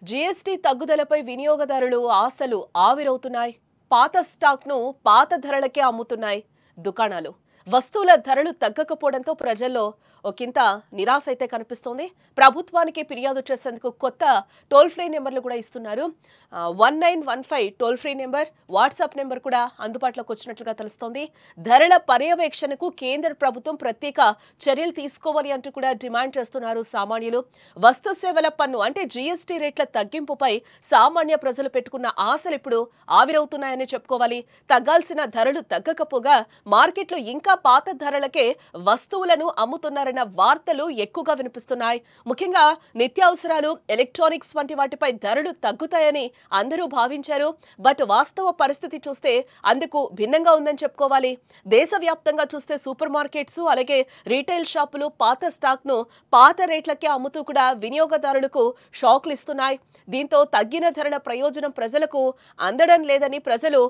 GST తగ్గుదలపై వినియోగదారులు ఆశలు ఆవిరవుతున్నాయి. పాత స్టాక్ను పాత ధరలకే అమ్ముతున్నాయి దుకాణాలు. వస్తువుల ధరలు తగ్గకపోవడంతో ప్రజల్లో ఒకంత నిరాశ అయితే కనిపిస్తోంది. ప్రభుత్వానికి ఫిర్యాదు చేసేందుకు కొత్త టోల్ ఫ్రీ నెంబర్లు కూడా ఇస్తున్నారు. 1915 toll free number, WhatsApp number కూడా అందుబాటులోకి వచ్చినట్లుగా తెలుస్తోంది. ధరల పర్యవేక్షణకు కేంద్ర ప్రభుత్వం ప్రత్యేక చర్యలు తీసుకోవాలి అంటూ కూడా డిమాండ్ చేస్తున్నారు సామాన్యులు. వస్తు సేవల పన్ను అంటే జీఎస్టీ రేట్ల తగ్గింపుపై సామాన్య ప్రజలు పెట్టుకున్న ఆశలు ఇప్పుడు ఆవిరవుతున్నాయని చెప్పుకోవాలి. తగ్గాల్సిన ధరలు తగ్గకపోగా మార్కెట్లో ఇంకా పాత ధరలకే వస్తువులను అమ్ముతున్నారన్న వార్తలు ఎక్కువగా వినిపిస్తున్నాయి. ముఖ్యంగా నిత్యావసరాలు, ఎలక్ట్రానిక్స్ వంటి వాటిపై ధరలు తగ్గుతాయని అందరూ భావించారు. బట్ వాస్తవ పరిస్థితి చూస్తే అందుకు భిన్నంగా ఉందని చెప్పుకోవాలి. దేశవ్యాప్తంగా చూస్తే సూపర్ మార్కెట్స్ అలాగే రీటైల్ షాపులు పాత స్టాక్ ను పాత రేట్లకే అమ్ముతూ కూడా వినియోగదారులకు షాక్లు ఇస్తున్నాయి. దీంతో తగ్గిన ధరల ప్రయోజనం ప్రజలకు అందడం లేదని ప్రజలు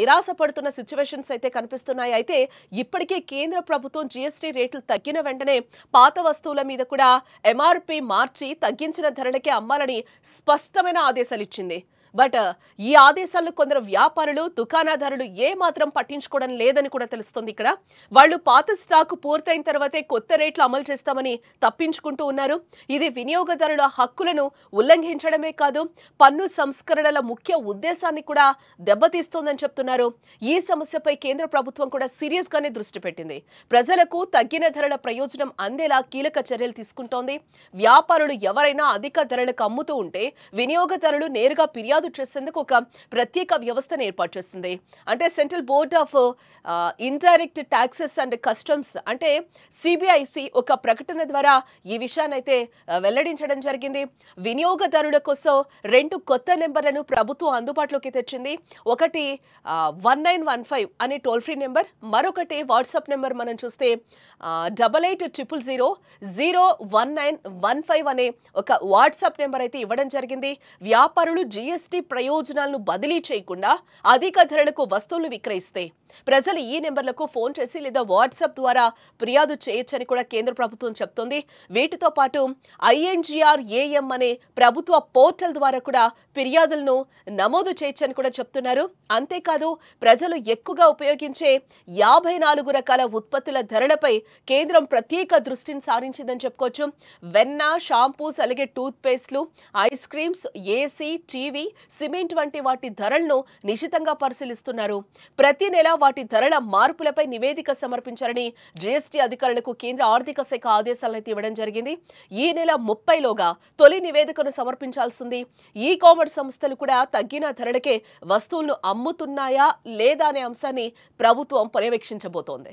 నిరాశపడుతున్న సిచ్యువేషన్స్ అయితే కనిపిస్తున్నాయి. అయితే ఇప్పటికే కేంద్ర ప్రభుత్వం జీఎస్టీ రేట్లు తగ్గిన వెంటనే పాత వస్తువుల మీద కూడా ఎంఆర్పి మార్చి తగ్గించిన ధరలకే అమ్మాలని స్పష్టమైన ఆదేశాలు ఇచ్చింది. బట్ ఈ ఆదేశాలను కొందరు వ్యాపారులు, దుకాణదారులు ఏమాత్రం పట్టించుకోవడం లేదని కూడా తెలుస్తుంది. ఇక్కడ వాళ్ళు పాత స్టాక్ పూర్తయిన తర్వాతే కొత్త రేట్లు అమలు చేస్తామని తప్పించుకుంటూ ఉన్నారు. ఇది వినియోగదారుల హక్కులను ఉల్లంఘించడమే కాదు, పన్ను సంస్కరణల ముఖ్య ఉద్దేశాన్ని కూడా దెబ్బతీస్తోందని చెప్తున్నారు. ఈ సమస్యపై కేంద్ర ప్రభుత్వం కూడా సీరియస్ గానే దృష్టి పెట్టింది. ప్రజలకు తగ్గిన ధరల ప్రయోజనం అందేలా కీలక చర్యలు తీసుకుంటోంది. వ్యాపారులు ఎవరైనా అధిక ధరలకు అమ్ముతూ ఉంటే వినియోగదారులు నేరుగా ఫిర్యాదు చేసేందుకు ఒక ప్రత్యేక వ్యవస్థను ఏర్పాటు చేస్తుంది. అంటే central board of indirect taxes and customs అంటే సిబిఐసి ఒక ప్రకటన ద్వారా ఈ విషయాన్ని అయితే వెల్లడించడం జరిగింది. వినియోగదారుల కోసం 2 కొత్త నెంబర్లను ప్రభుత్వం అందుబాటులోకి తెచ్చింది. ఒకటి 1915 అనే టోల్ ఫ్రీ నెంబర్, మరొకటి వాట్సాప్ నెంబర్. మనం చూస్తే 8800019115 అనే ఒక వాట్సాప్ నెంబర్ అయితే ఇవ్వడం జరిగింది. వ్యాపారులు జీఎస్టీ ప్రయోజనాలను బదిలీ చేయకుండా అధిక ధరలకు వస్తువులు విక్రయిస్తే ప్రజలు ఈ నెంబర్లకు ఫోన్ చేసి లేదా వాట్సాప్ ద్వారా ఫిర్యాదు చేయొచ్చని కూడా కేంద్ర ప్రభుత్వం చెప్తోంది. వీటితో పాటు INGRAM అనే ప్రభుత్వ పోర్టల్ ద్వారా కూడా ఫిర్యాదులను నమోదు చేయొచ్చని కూడా చెప్తున్నారు. అంతేకాదు ప్రజలు ఎక్కువగా ఉపయోగించే 54 రకాల ఉత్పత్తుల ధరలపై కేంద్రం ప్రత్యేక దృష్టిని సారించిందని చెప్పుకోవచ్చు. వెన్న, షాంపూస్ అలాగే టూత్ పేస్ట్లు, ice creams, AC, TV, cement వంటి వాటి ధరలను నిశితంగా పరిశీలిస్తున్నారు. ప్రతి నెల వాటి ధరల మార్పులపై నివేదిక సమర్పించాలని జీఎస్టీ అధికారులకు కేంద్ర ఆర్థిక శాఖ ఆదేశాలను ఇవ్వడం జరిగింది. ఈ నెల 30లోగా తొలి నివేదికను సమర్పించాల్సింది. ఈ కామర్స్ సంస్థలు కూడా తగ్గిన ధరలకే వస్తువులను అమ్ముతున్నాయా లేదా అనే అంశాన్ని ప్రభుత్వం పర్యవేక్షించబోతోంది.